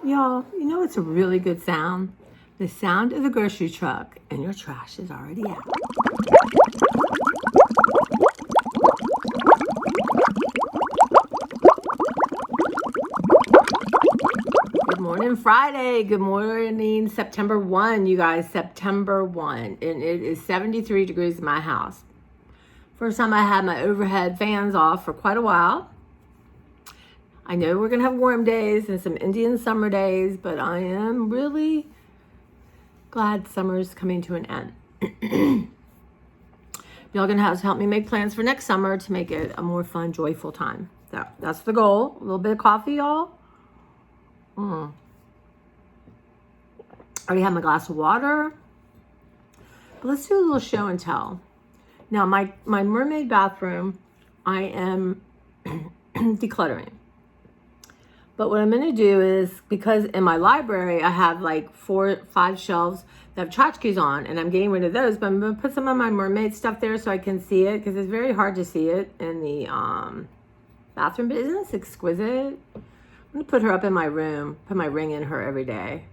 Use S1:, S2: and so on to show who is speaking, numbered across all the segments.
S1: Y'all, you know it's a really good sound? The sound of the grocery truck and your trash is already out. Good morning, Friday. Good morning, September 1, you guys. September 1. And it is 73 degrees in my house. First time I had my overhead fans off for quite a while. I know we're going to have warm days and some Indian summer days, but I am really glad summer's coming to an end. Y'all going to have to help me make plans for next summer to make it a more fun, joyful time. So that's the goal. A little bit of coffee, y'all. I already have my glass of water. But let's do a little show and tell. Now, my mermaid bathroom, I am decluttering. But what I'm going to do is, because in my library, I have like 4 or 5 shelves that have tchotchkes on, and I'm getting rid of those, but I'm going to put some of my mermaid stuff there so I can see it, because it's very hard to see it in the bathroom. But isn't this exquisite? I'm going to put her up in my room, put my ring in her every day.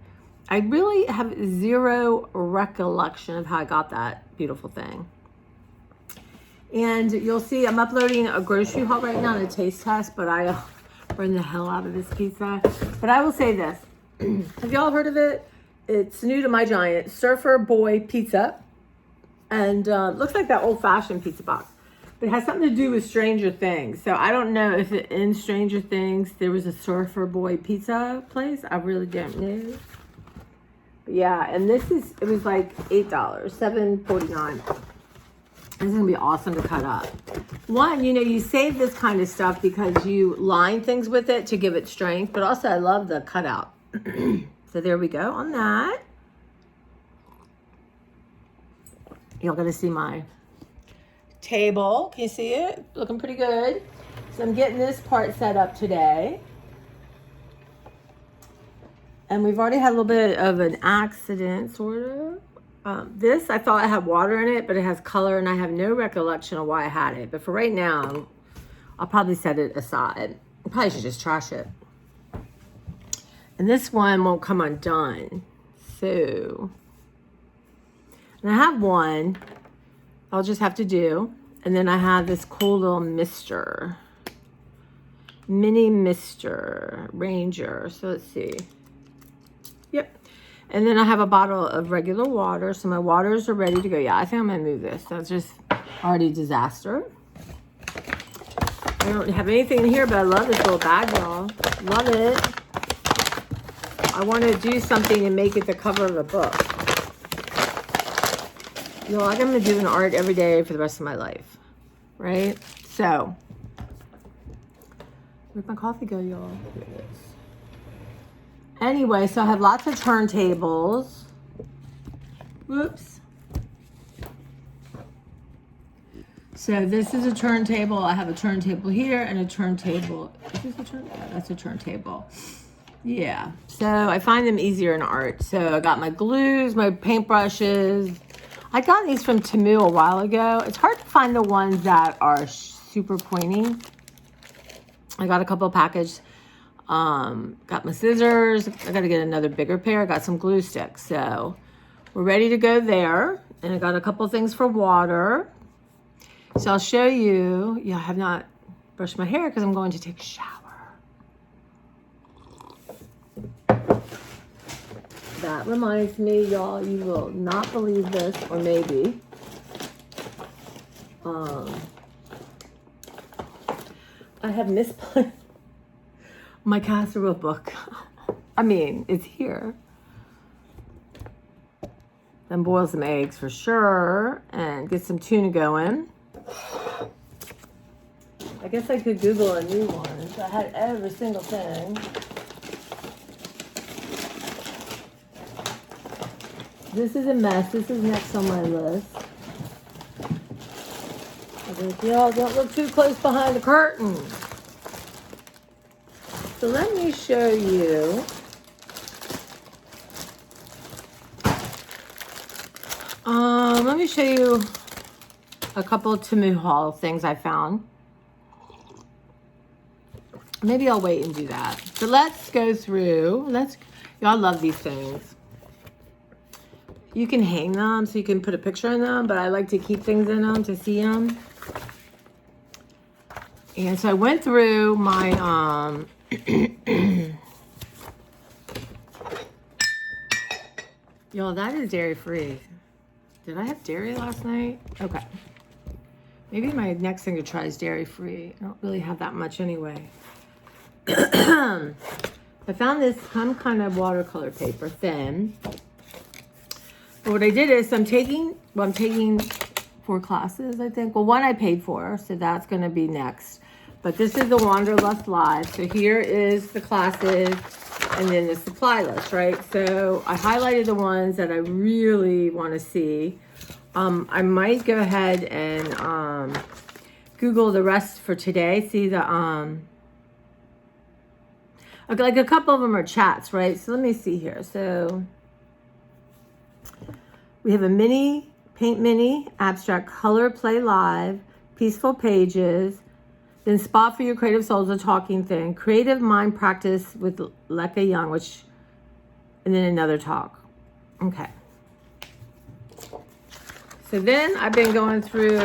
S1: I really have zero recollection of how I got that beautiful thing. And you'll see I'm uploading a grocery haul right now and a taste test, but I burn the hell out of this pizza. But I will say this. Have y'all heard of it? It's new to my giant. Surfer Boy Pizza. And looks like that old-fashioned pizza box. But it has something to do with Stranger Things. So I don't know if in Stranger Things there was a Surfer Boy Pizza place. I really don't know. But yeah, and it was like $8, $7.49. This is going to be awesome to cut up. One, you save this kind of stuff because you line things with it to give it strength. But also, I love the cutout. So there we go on that. Y'all going to see my table. Can you see it? Looking pretty good. So I'm getting this part set up today. And we've already had a little bit of an accident, sort of. This, I thought I had water in it, but it has color, and I have no recollection of why I had it. But for right now, I'll probably set it aside. I probably should just trash it. And this one won't come undone. So, and I have one I'll just have to do. And then I have this cool little mister. Mini Mister Ranger. So let's see. Yep. And then I have a bottle of regular water. So my waters are ready to go. Yeah, I think I'm going to move this. That's just already a disaster. I don't have anything in here, but I love this little bag, y'all. Love it. I want to do something and make it the cover of a book. Y'all, I'm going to do an art every day for the rest of my life. Right? So, where'd my coffee go, y'all? Here it is. Anyway, so I have lots of turntables. Whoops. So this is a turntable. I have a turntable here and a turntable. Is this a turntable? Yeah, that's a turntable. Yeah. So I find them easier in art. So I got my glues, my paintbrushes. I got these from Temu a while ago. It's hard to find the ones that are super pointy. I got a couple packages. Got my scissors. I got to get another bigger pair. I got some glue sticks. So we're ready to go there. And I got a couple things for water. So I'll show you. Yeah, I have not brushed my hair because I'm going to take a shower. That reminds me, y'all, you will not believe this, or maybe. I have misplaced my casserole book. I mean, it's here. Then boil some eggs for sure and get some tuna going. I guess I could Google a new one. So I had every single thing. This is a mess. This is next on my list. Y'all don't look too close behind the curtain. So let me show you. Let me show you a couple of Temu haul things I found. Maybe I'll wait and do that. So let's go through. Y'all love these things. You can hang them so you can put a picture in them, but I like to keep things in them to see them. And so I went through my, y'all, that is dairy free. Did I have dairy last night? Okay. Maybe my next thing to try is dairy free. I don't really have that much anyway. I found this some kind of watercolor paper, thin. But what I did is I'm taking 4 classes, I think. Well, one I paid for, so that's going to be next. But this is the Wanderlust Live. So here is the classes and then the supply list, right? So I highlighted the ones that I really want to see. I might go ahead and Google the rest for today. See the okay, like a couple of them are chats, right? So let me see here. So we have a mini, paint mini, abstract color play live, peaceful pages, then spot for your creative souls, a talking thing, creative mind practice with Lekka Young, and then another talk. Okay. So then I've been going through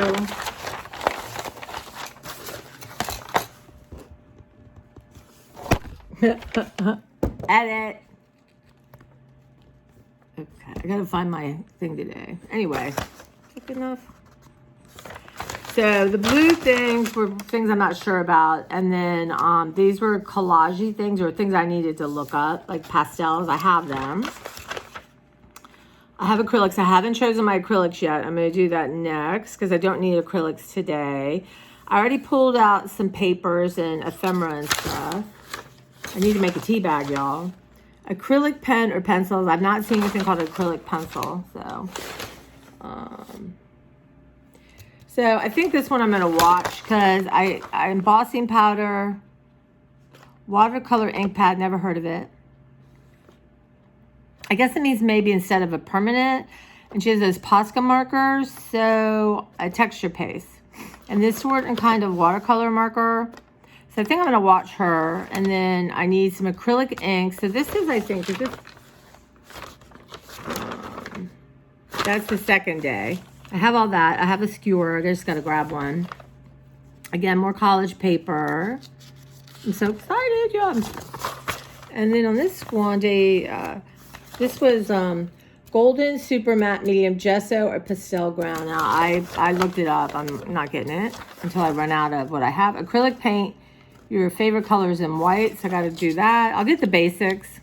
S1: edit. Okay, I gotta find my thing today. Anyway, good enough. So the blue things were things I'm not sure about, and then these were collage-y things or things I needed to look up, like pastels. I have them. I have acrylics. I haven't chosen my acrylics yet. I'm going to do that next because I don't need acrylics today. I already pulled out some papers and ephemera and stuff. I need to make a tea bag, y'all. Acrylic pen or pencils. I've not seen anything called acrylic pencil. So I think this one I'm going to watch because I embossing powder, watercolor ink pad, never heard of it. I guess it means maybe instead of a permanent. And she has those Posca markers, so a texture paste. And this certain kind of watercolor marker. So I think I'm going to watch her. And then I need some acrylic ink. So this is, I think, that's the second day. I have all that. I have a skewer. I just got to grab one. Again, more college paper. I'm so excited, y'all. And then on this one day, this was golden super matte medium gesso or pastel ground. Now, I looked it up. I'm not getting it until I run out of what I have. Acrylic paint, your favorite colors in white. So I got to do that. I'll get the basics.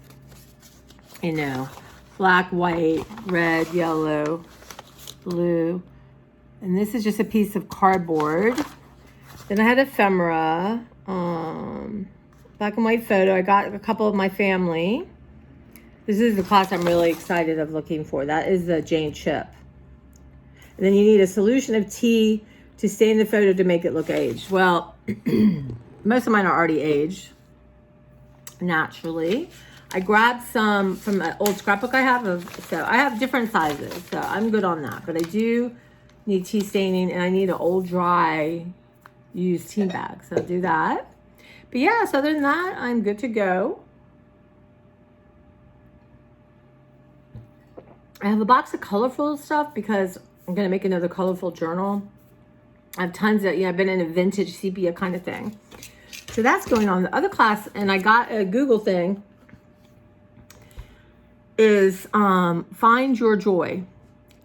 S1: You know, black, white, red, yellow, blue. And this is just a piece of cardboard. Then I had ephemera, black and white photo. I got a couple of my family. This is the class I'm really excited of looking for. That is the Jane Chip. And then you need a solution of tea to stain the photo to make it look aged. Well, most of mine are already aged, naturally. I grabbed some from an old scrapbook I have. So I have different sizes, so I'm good on that. But I do need tea staining, and I need an old dry used tea bag. So I'll do that. But yeah, so other than that, I'm good to go. I have a box of colorful stuff because I'm going to make another colorful journal. I have tons of, I've been in a vintage sepia kind of thing. So that's going on. The other class, and I got a Google thing, is Find Your Joy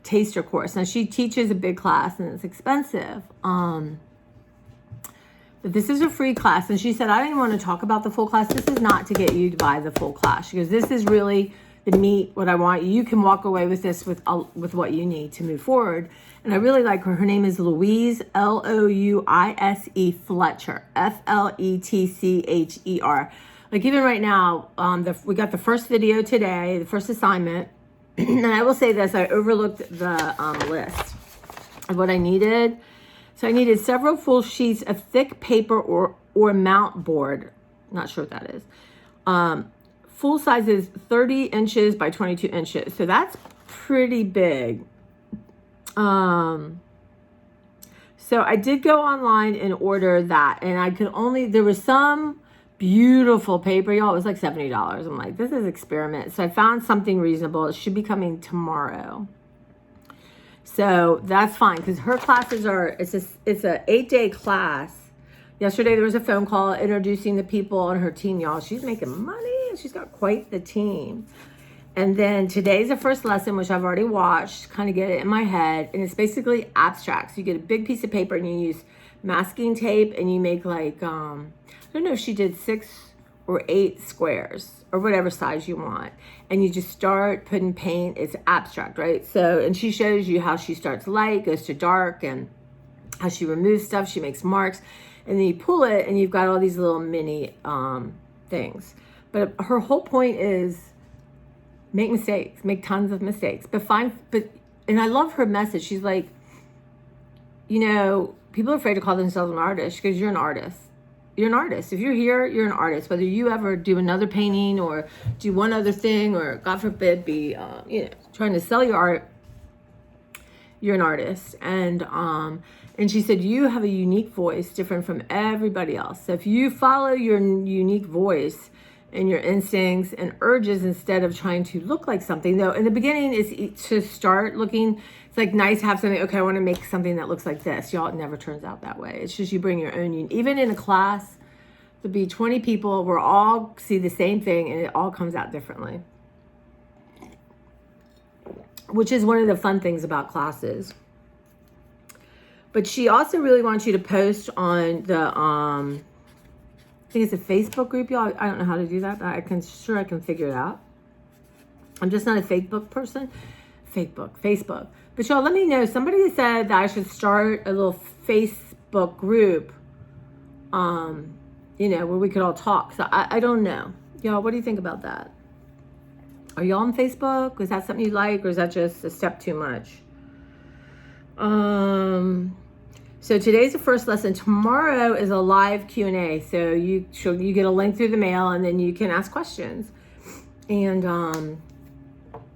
S1: taster course. Now she teaches a big class and it's expensive. But this is a free class. And she said, I didn't want to talk about the full class. This is not to get you to buy the full class. She goes, this is really the meat, what I want. You can walk away with this with what you need to move forward. And I really like her. Her name is Louise, Louise Fletcher, Fletcher. Like even right now, we got the first video today, the first assignment. And I will say this, I overlooked the list of what I needed. So I needed several full sheets of thick paper or mount board. Not sure what that is. Full size is 30 inches by 22 inches. So that's pretty big. So I did go online and order that. And I could only, there was some beautiful paper, y'all. It was like $70. I'm like, this is experiment. So I found something reasonable. It should be coming tomorrow. So that's fine because her classes are, it's a 8-day class. Yesterday there was a phone call introducing the people on her team, y'all. She's making money and she's got quite the team. And then today's the first lesson, which I've already watched, kind of get it in my head. And it's basically abstracts. You get a big piece of paper and you use masking tape and you make like, I don't know if she did 6 or 8 squares or whatever size you want. And you just start putting paint. It's abstract, right? So, and she shows you how she starts light, goes to dark, and how she removes stuff. She makes marks. And then you pull it and you've got all these little mini things. But her whole point is make mistakes, make tons of mistakes, and I love her message. She's like, you know, people are afraid to call themselves an artist because you're an artist. You're an artist. If you're here, you're an artist. Whether you ever do another painting or do one other thing, or God forbid, be, trying to sell your art, you're an artist. And she said, you have a unique voice different from everybody else. So if you follow your unique voice and your instincts and urges instead of trying to look like something, though in the beginning is to start looking, it's like nice to have something, okay, I want to make something that looks like this. Y'all, it never turns out that way. It's just you bring your own, even in a class, there'll be 20 people, we're all see the same thing and it all comes out differently. Which is one of the fun things about classes. But she also really wants you to post on the, I think it's a Facebook group, y'all. I don't know how to do that, but I can figure it out. I'm just not a Facebook person. Facebook. But y'all, let me know. Somebody said that I should start a little Facebook group, where we could all talk. So I don't know. Y'all, what do you think about that? Are y'all on Facebook? Is that something you like, or is that just a step too much? So today's the first lesson. Tomorrow is a live Q&A. So you get a link through the mail and then you can ask questions. And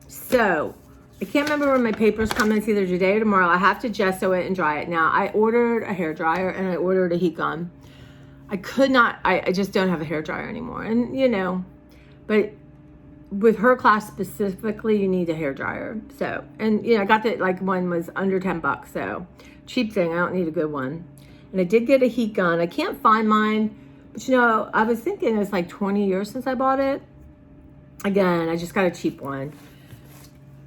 S1: so I can't remember when my paper's coming. It's either today or tomorrow. I have to gesso it and dry it. Now I ordered a hair dryer and I ordered a heat gun. I just don't have a hair dryer anymore. And but with her class specifically, you need a hair dryer. So, and I got that, like, one was under $10. So cheap thing. I don't need a good one. And I did get a heat gun. I can't find mine, but I was thinking it's like 20 years since I bought it. Again, I just got a cheap one.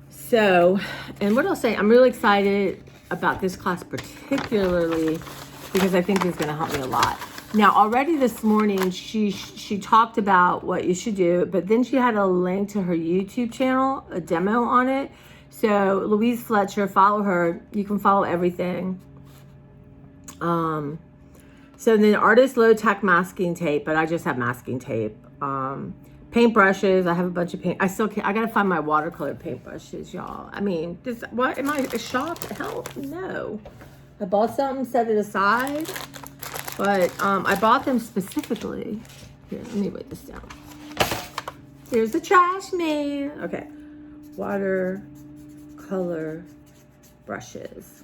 S1: So, and what I'll say, I'm really excited about this class particularly because I think it's going to help me a lot. Now, already this morning, she talked about what you should do, but then she had a link to her YouTube channel, a demo on it. So Louise Fletcher, follow her. You can follow everything. So then artist low tech masking tape, but I just have masking tape. Paint brushes. I have a bunch of paint. I got to find my watercolor paint brushes, y'all. I mean, what am I shocked? Hell no. I bought something, set it aside. But I bought them specifically. Here, let me write this down. Here's the trash man. Okay. Watercolor brushes.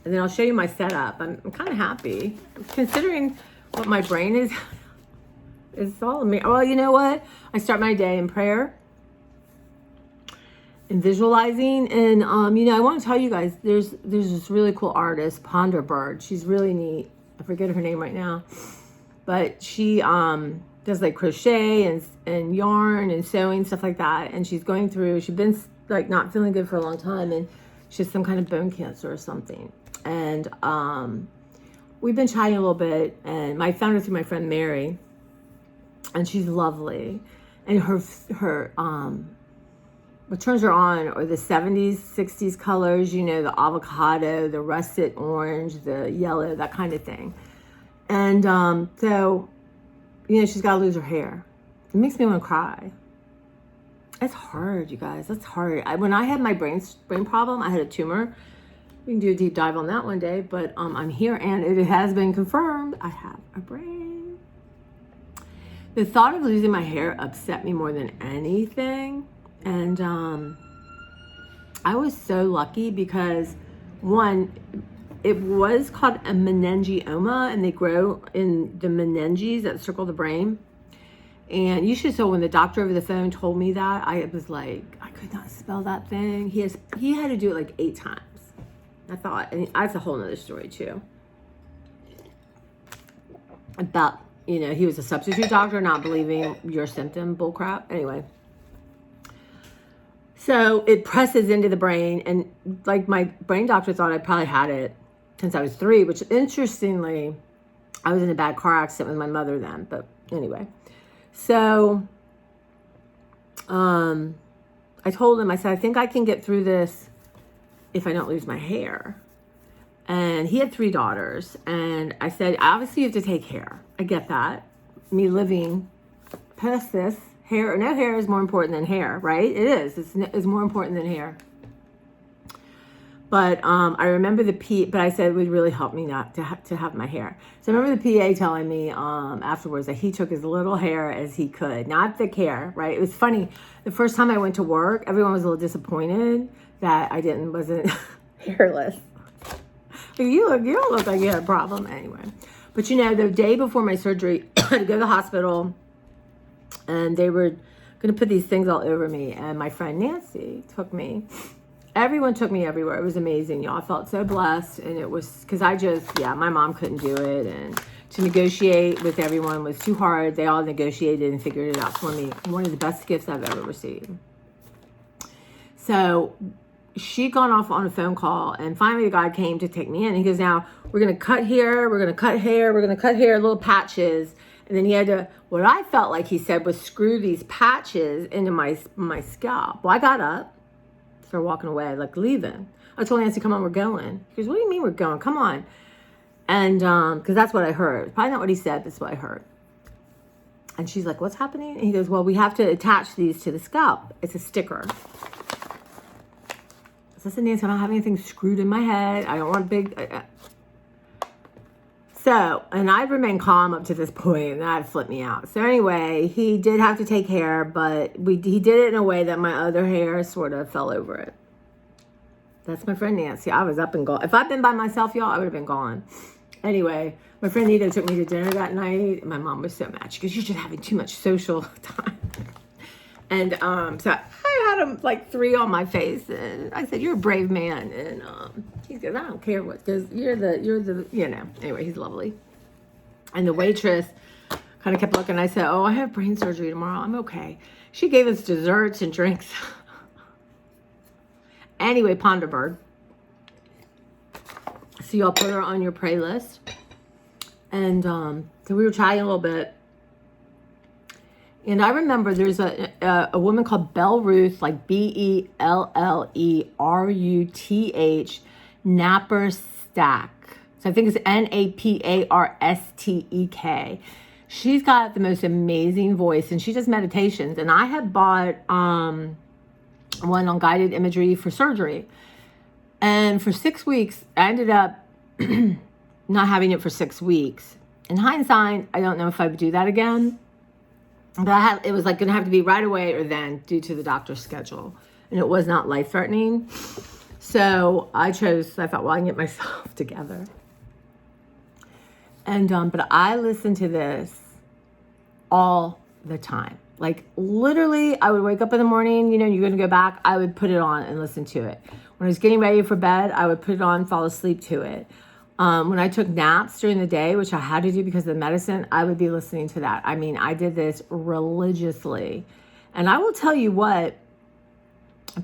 S1: And then I'll show you my setup. I'm kind of happy. Considering what my brain is. It's all me. Well, you know what? I start my day in prayer and visualizing. And, I want to tell you guys, there's this really cool artist, Ponder Bird. She's really neat. I forget her name right now. But she does like crochet and yarn and sewing, stuff like that. And she's been like not feeling good for a long time. And she has some kind of bone cancer or something. And we've been chatting a little bit. And I found her through my friend Mary. And she's lovely. And her what turns her on are the 70s, 60s colors, the avocado, the russet orange, the yellow, that kind of thing. And so, she's got to lose her hair. It makes me want to cry. It's hard, you guys. That's hard. When I had my brain problem, I had a tumor. We can do a deep dive on that one day. But I'm here, and it has been confirmed. I have a brain. The thought of losing my hair upset me more than anything. And I was so lucky because, one, it was called a meningioma, and they grow in the meninges that circle the brain. And you should saw when the doctor over the phone told me that, I was like, I could not spell that thing. He had to do it like 8 times. I thought, and that's a whole nother story too. About, he was a substitute doctor, not believing your symptom bullcrap. Anyway. So it presses into the brain, and like my brain doctor thought I probably had it since I was 3, which interestingly, I was in a bad car accident with my mother then, but anyway. So I told him, I said, I think I can get through this if I don't lose my hair. And he had 3 daughters, and I said, obviously you have to take hair. I get that. Me living past this, no hair is more important than hair, right? It is. It's more important than hair. But I remember but I said it would really help me not to have my hair. So I remember the PA telling me afterwards that he took as little hair as he could, not thick hair, right? It was funny. The first time I went to work, everyone was a little disappointed that I wasn't hairless. You don't look like you had a problem anyway. But the day before my surgery, I had to go to the hospital, and they were going to put these things all over me. And my friend Nancy took me. Everyone took me everywhere. It was amazing, y'all. I felt so blessed. And it was because my mom couldn't do it. And to negotiate with everyone was too hard. They all negotiated and figured it out for me. One of the best gifts I've ever received. So she'd gone off on a phone call, and finally the guy came to take me in. He goes, now we're going to cut here, we're going to cut hair, we're going to cut hair, little patches. And then he had to, what I felt like he said was screw these patches into my scalp. Well, I got up, started walking away, like leaving. I told Nancy, come on, we're going. He goes, what do you mean we're going? Come on. And because that's what I heard. Probably not what he said, that's what I heard. And she's like, what's happening? And he goes, well, we have to attach these to the scalp. It's a sticker. So I said, Nancy, I don't have anything screwed in my head. I don't want big... and I'd remained calm up to this point, and that flipped me out. So anyway, he did have to take hair, but he did it in a way that my other hair sort of fell over it. That's my friend Nancy. I was up and gone. If I'd been by myself, y'all, I would have been gone. Anyway, my friend Nita took me to dinner that night. My mom was so mad. She goes, you're just having too much social time. And so I had like 3 on my face, and I said, you're a brave man. And he goes, I don't care what, because you're the anyway, he's lovely. And the waitress kind of kept looking. I said, oh, I have brain surgery tomorrow. I'm okay. She gave us desserts and drinks. Anyway, Ponderbird. So y'all put her on your pray list. And so we were chatting a little bit. And I remember there's a woman called Belle Ruth, like Belleruth, Naparstek. So I think it's Naparstek. She's got the most amazing voice, and she does meditations. And I had bought one on guided imagery for surgery. And for 6 weeks, I ended up not having it for 6 weeks. In hindsight, I don't know if I would do that again. But it was like going to have to be right away or then due to the doctor's schedule. And it was not life-threatening. So I thought, well, I can get myself together. And, but I listened to this all the time. Like literally, I would wake up in the morning, you're going to go back. I would put it on and listen to it. When I was getting ready for bed, I would put it on, fall asleep to it. When I took naps during the day, which I had to do because of the medicine, I would be listening to that. I mean, I did this religiously. And I will tell you what,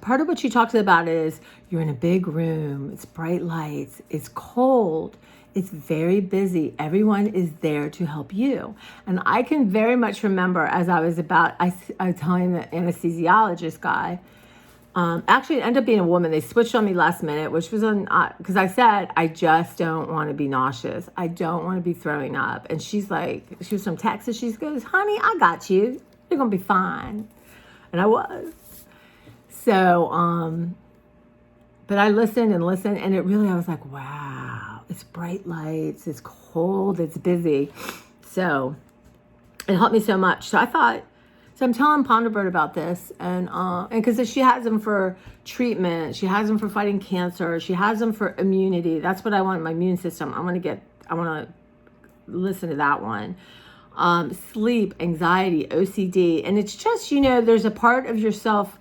S1: part of what she talks about is you're in a big room, it's bright lights, it's cold, it's very busy. Everyone is there to help you. And I can very much remember as I was I was telling the anesthesiologist guy, actually it ended up being a woman. They switched on me last minute, which was because I said, I just don't want to be nauseous. I don't want to be throwing up. And she's like, she was from Texas. She goes, honey, I got you. You're going to be fine. And I was. So, but I listened, and it really, I was like, wow, it's bright lights, it's cold, it's busy. So it helped me so much. So So I'm telling Ponderbird about this, and because she has them for treatment, she has them for fighting cancer, she has them for immunity. That's what I want in my immune system. I want to listen to that one. Sleep, anxiety, OCD, and it's just, there's a part of yourself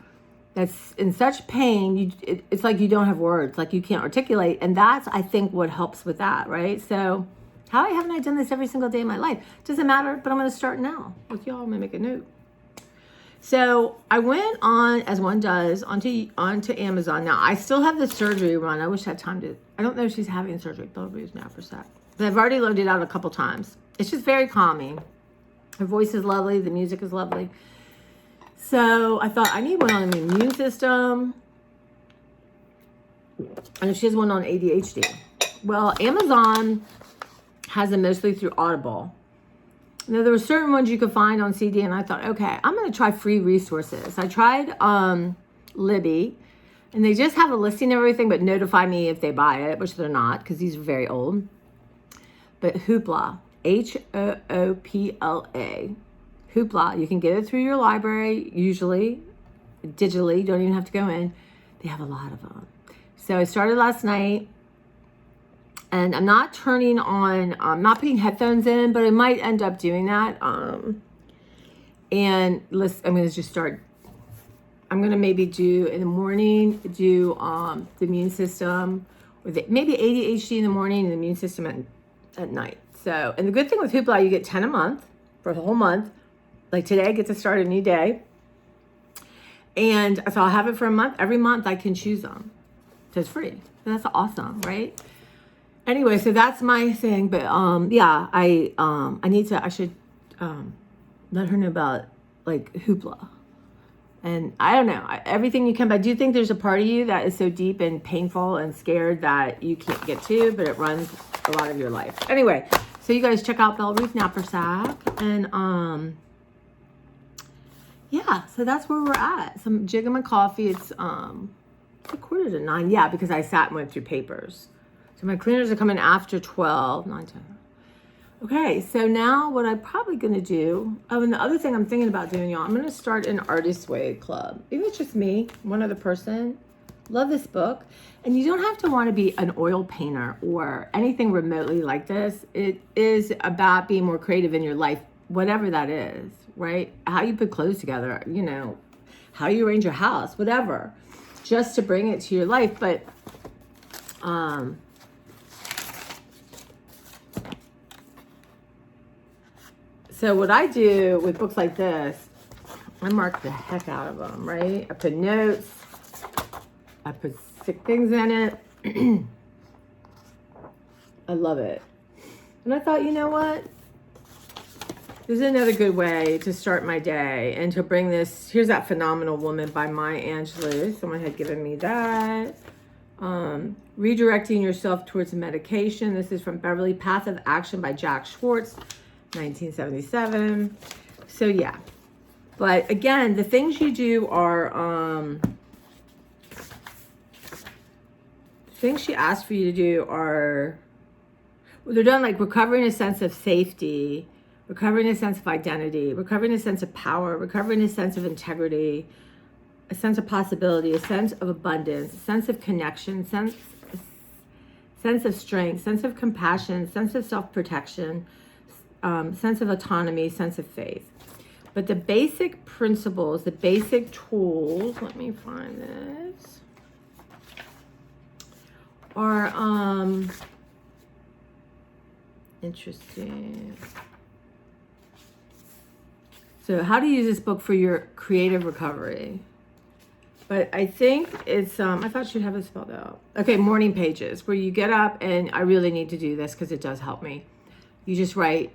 S1: that's in such pain, it's like you don't have words, like you can't articulate, and that's, I think, what helps with that, right? So how haven't I done this every single day of my life? Doesn't matter, but I'm going to start now with y'all. I'm going to make a note. So I went on, as one does, onto Amazon. Now, I still have the surgery run. I wish I had time to, I don't know if she's having surgery. Belarus now for a sec. But I've already loaded out a couple times. It's just very calming. Her voice is lovely. The music is lovely. So I thought, I need one on the immune system. And if she has one on ADHD. Well, Amazon has them mostly through Audible. Now, there were certain ones you could find on CD, and I thought, okay, I'm going to try free resources. I tried Libby, and they just have a listing of everything, but notify me if they buy it, which they're not, because these are very old. But Hoopla, Hoopla, Hoopla, you can get it through your library, usually, digitally, don't even have to go in. They have a lot of them. So I started last night. And I'm not turning on, I'm not putting headphones in, but I might end up doing that. And listen, I'm going to just start. I'm going to maybe do in the morning, do the immune system, or maybe ADHD in the morning and the immune system at night. So, and the good thing with Hoopla, you get 10 a month for the whole month. Like today, I get to start a new day. And so I'll have it for a month. Every month I can choose them. So it's free. That's awesome, right? Anyway, so that's my thing, but yeah, I should let her know about like Hoopla, and I don't know, everything you can. But I do think there's a part of you that is so deep and painful and scared that you can't get to, but it runs a lot of your life. Anyway, so you guys check out Belle Ruth Knappersack, and yeah, so that's where we're at. Some jigging my coffee. It's 8:45, yeah, because I sat and went through papers. So my cleaners are coming after 12, 9, 10. Okay, so now what I'm probably going to do, and the other thing I'm thinking about doing, y'all, I'm going to start an Artist Way club. Even if it's just me, one other person. Love this book. And you don't have to want to be an oil painter or anything remotely like this. It is about being more creative in your life, whatever that is, right? How you put clothes together, how you arrange your house, whatever, just to bring it to your life. But, so what I do with books like this, I mark the heck out of them, right? I put notes, I put sick things in it. I love it. And I thought, you know what? This is another good way to start my day and to bring this. Here's That Phenomenal Woman by Maya Angelou. Someone had given me that. Redirecting Yourself Towards Medication. This is from Beverly, Path of Action by Jack Schwartz. 1977. So yeah, but again, the things you do are things she asked for you to do are, well, they're done like recovering a sense of safety, recovering a sense of identity, recovering a sense of power, recovering a sense of integrity, a sense of possibility, a sense of abundance, a sense of connection, sense of strength, sense of compassion, sense of self-protection, sense of autonomy, sense of faith. But the basic principles, the basic tools, let me find this, are interesting. So how to use this book for your creative recovery. But I think it's, I thought she'd have it spelled out. Okay, morning pages, where you get up, and I really need to do this because it does help me. You just write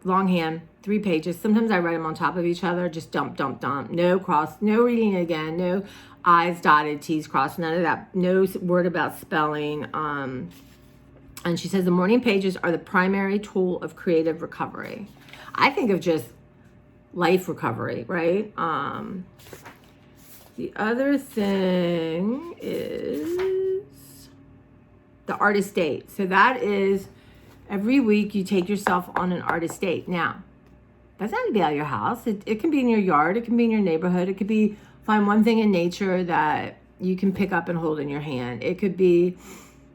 S1: longhand, 3 pages. Sometimes I write them on top of each other, just dump, dump, dump. No cross, no reading again, no I's dotted, T's crossed, none of that. No word about spelling. And she says the morning pages are the primary tool of creative recovery. I think of just life recovery, right? The other thing is the artist date. So that is every week you take yourself on an artist date. Now, doesn't have to be out of your house. It can be in your yard. It can be in your neighborhood. It could be find one thing in nature that you can pick up and hold in your hand. It could be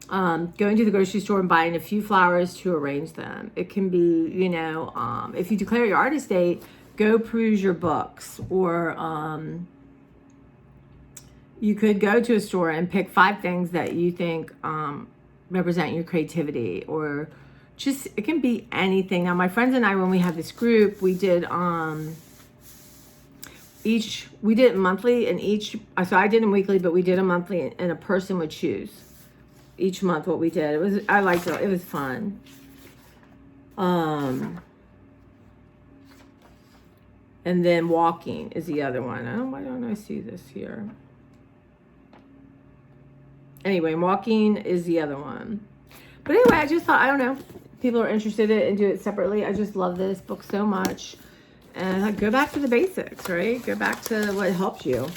S1: going to the grocery store and buying a few flowers to arrange them. It can be, if you declare your artist date, go peruse your books, or you could go to a store and pick 5 things that you think represent your creativity, or just, it can be anything. Now, my friends and I, when we had this group, we did we did it monthly, and so I did them weekly, but we did a monthly, and a person would choose each month what we did. I liked it. It was fun. And then walking is the other one. Why don't I see this here? Anyway, walking is the other one. But anyway, I just thought, I don't know, people are interested in it and do it separately. I just love this book so much. And go back to the basics, right? Go back to what helps you.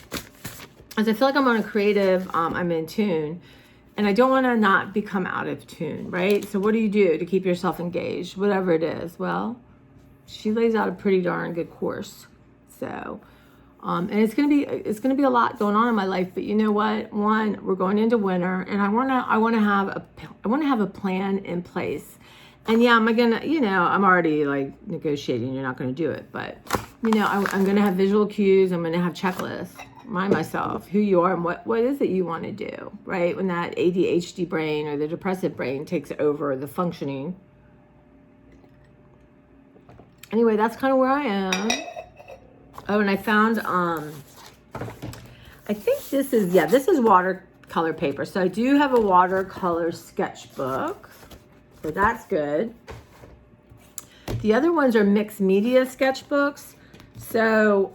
S1: As I feel like I'm on a creative, I'm in tune. And I don't want to not become out of tune, right? So what do you do to keep yourself engaged? Whatever it is. Well, she lays out a pretty darn good course. So, and it's gonna be a lot going on in my life. But you know what? One, we're going into winter, and I wanna have a plan in place. And yeah, I'm already like negotiating. You're not gonna do it, but I'm gonna have visual cues. I'm gonna have checklists. Remind myself who you are and what is it you want to do, right? When that ADHD brain or the depressive brain takes over the functioning. Anyway, that's kind of where I am. Oh, and I found, I think this is watercolor paper. So I do have a watercolor sketchbook. So that's good. The other ones are mixed media sketchbooks. So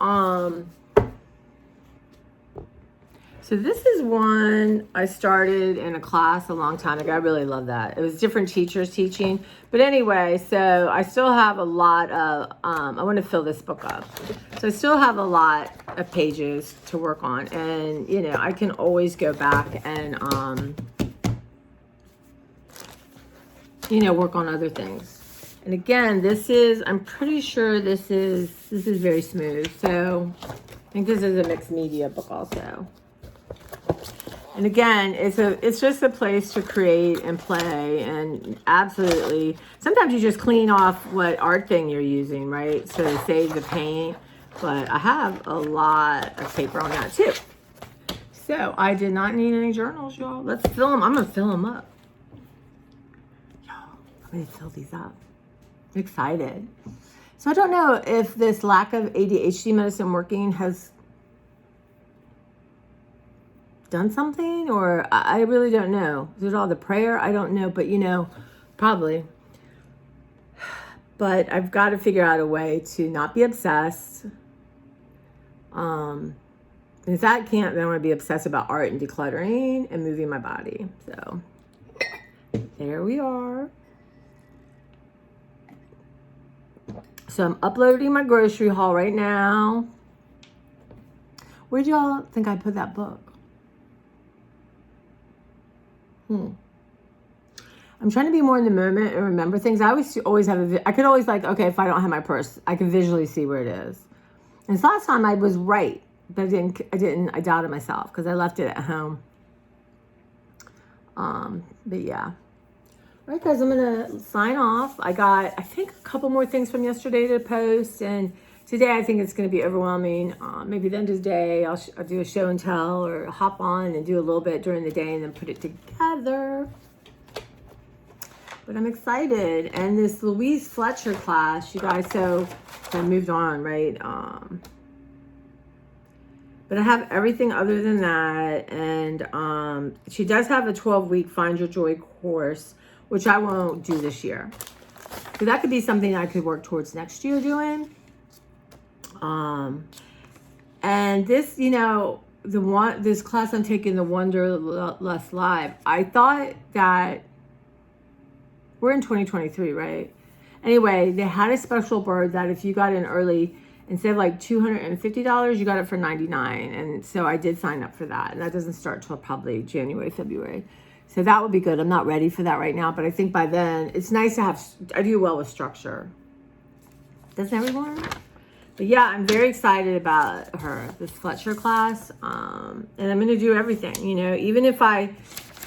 S1: this is one I started in a class a long time ago. I really love that. It was different teachers teaching. But anyway, so I still have a lot of, I want to fill this book up. So I still have a lot of pages to work on. And, I can always go back and, work on other things. And again, I'm pretty sure this is very smooth. So I think this is a mixed media book also. And again, it's just a place to create and play, and absolutely, sometimes you just clean off what art thing you're using, right? So to save the paint, but I have a lot of paper on that too. So I did not need any journals, y'all. Let's fill them. I'm gonna fill them up. Y'all, I'm gonna fill these up. I'm excited. So I don't know if this lack of ADHD medicine working has done something, or I really don't know. Is it all the prayer? I don't know, but probably. But I've got to figure out a way to not be obsessed. If that can't, then I want to be obsessed about art and decluttering and moving my body. So there we are. So I'm uploading my grocery haul right now. Where'd y'all think I put that book? I'm trying to be more in the moment and remember things. I always have I could always okay, if I don't have my purse, I can visually see where it is. And this last time I was right, but I doubted myself because I left it at home. But yeah. All right, guys, I'm gonna sign off. I think a couple more things from yesterday to post, and today I think it's gonna be overwhelming. Maybe the end of the day I'll do a show and tell, or hop on and do a little bit during the day and then put it together. But I'm excited. And this Louise Fletcher class, you guys, so I moved on, right? But I have everything other than that. And she does have a 12-week Find Your Joy course, which I won't do this year. So that could be something I could work towards next year doing. And this, this class I'm taking, the Wanderlust Live, I thought that we're in 2023, right? Anyway, they had a special bird that if you got in early, instead of $250, you got it for $99. And so I did sign up for that. And that doesn't start till probably January, February. So that would be good. I'm not ready for that right now, but I think by then it's nice to have, I do well with structure. Doesn't everyone? But yeah, I'm very excited about this Fletcher class. And I'm going to do everything, you know, even if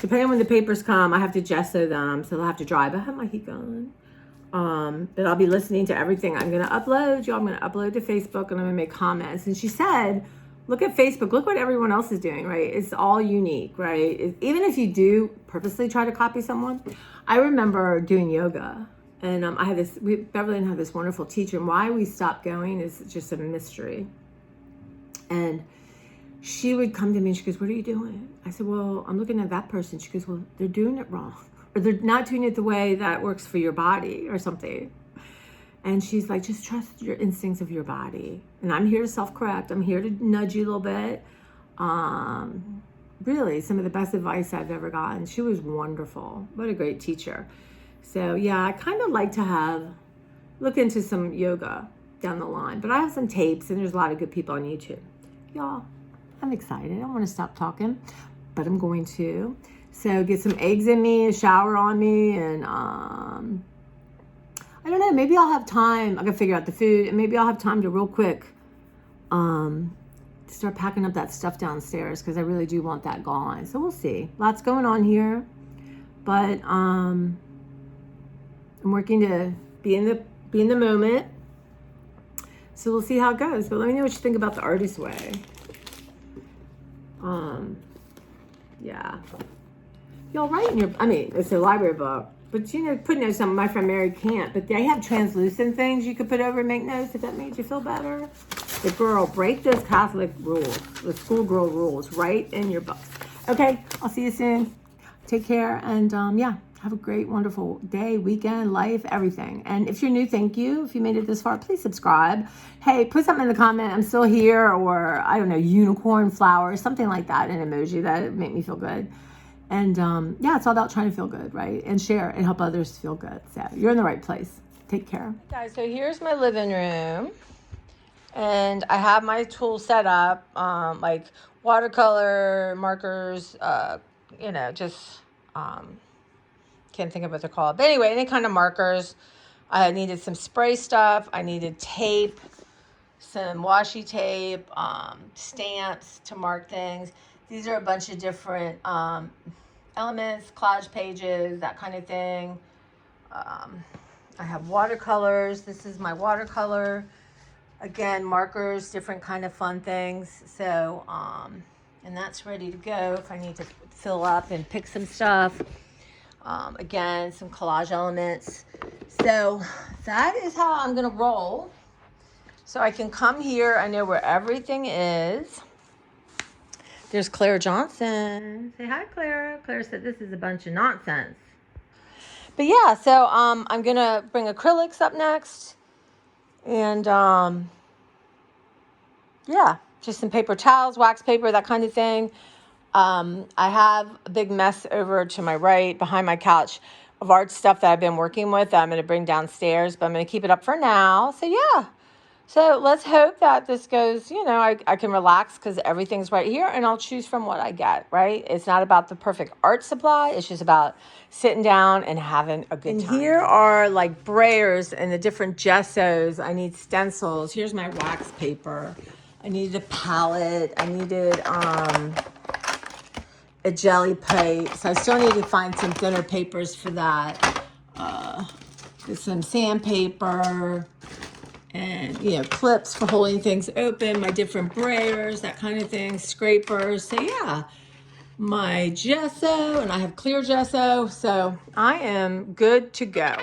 S1: depending on when the papers come, I have to gesso them. So they'll have to dry, but I have my heat going. But I'll be listening to everything. I'm going to upload, I'm going to upload to Facebook, and I'm going to make comments. And she said, look at Facebook, look what everyone else is doing, right? It's all unique, right? Even if you do purposely try to copy someone. I remember doing yoga. And I had Beverly and I had this wonderful teacher, and why we stopped going is just a mystery. And she would come to me and she goes, what are you doing? I said, well, I'm looking at that person. She goes, well, they're doing it wrong, or they're not doing it the way that works for your body or something. And she's like, just trust your instincts of your body. And I'm here to self-correct. I'm here to nudge you a little bit. Really, some of the best advice I've ever gotten. She was wonderful. What a great teacher. So yeah, I kind of like to look into some yoga down the line. But I have some tapes, and there's a lot of good people on YouTube. Y'all, I'm excited. I don't want to stop talking, but I'm going to. So get some eggs in me, a shower on me, and I don't know, maybe I'll have time. I gotta figure out the food, and maybe I'll have time to real quick start packing up that stuff downstairs, because I really do want that gone. So we'll see. Lots going on here, but I'm working to be in the moment. So we'll see how it goes. But let me know what you think about The Artist's Way. Yeah. Y'all write in it's a library book. But you know, put notes on. My friend Mary can't, but they have translucent things you could put over and make notes if that made you feel better. The girl, break those Catholic rules, the schoolgirl rules, right in your books. Okay, I'll see you soon. Take care, and yeah, have a great, wonderful day, weekend, life, everything. And if you're new, thank you. If you made it this far, please subscribe. Hey, put something in the comment, I'm still here, or I don't know, unicorn flowers, something like that, an emoji that would make me feel good. And yeah, it's all about trying to feel good, right? And share and help others feel good. So you're in the right place. Take care. Guys, so here's my living room. And I have my tools set up, like watercolor, markers, you know, just, can't think of what they're called. But anyway, any kind of markers. I needed some spray stuff. I needed tape, some washi tape, stamps to mark things. These are a bunch of different elements, collage pages, that kind of thing. I have watercolors. This is my watercolor. Again, markers, different kind of fun things. So, and that's ready to go if I need to fill up and pick some stuff. Again, some collage elements. So that is how I'm going to roll. So I can come here. I know where everything is. There's Claire Johnson. Say hi, Claire. Claire said this is a bunch of nonsense. But yeah, so I'm going to bring acrylics up next. And yeah, just some paper towels, wax paper, that kind of thing. I have a big mess over to my right behind my couch of art stuff that I've been working with that I'm going to bring downstairs, but I'm going to keep it up for now. So yeah, so let's hope that this goes, you know, I can relax because everything's right here, and I'll choose from what I get, right? It's not about the perfect art supply. It's just about sitting down and having a good time. And here are like brayers and the different gessos. I need stencils. Here's my wax paper. I needed a palette. I needed a jelly plate. So I still need to find some thinner papers for that. Some sandpaper. And, you know, clips for holding things open, my different brayers, that kind of thing, scrapers. So, yeah, my gesso, and I have clear gesso. So I am good to go.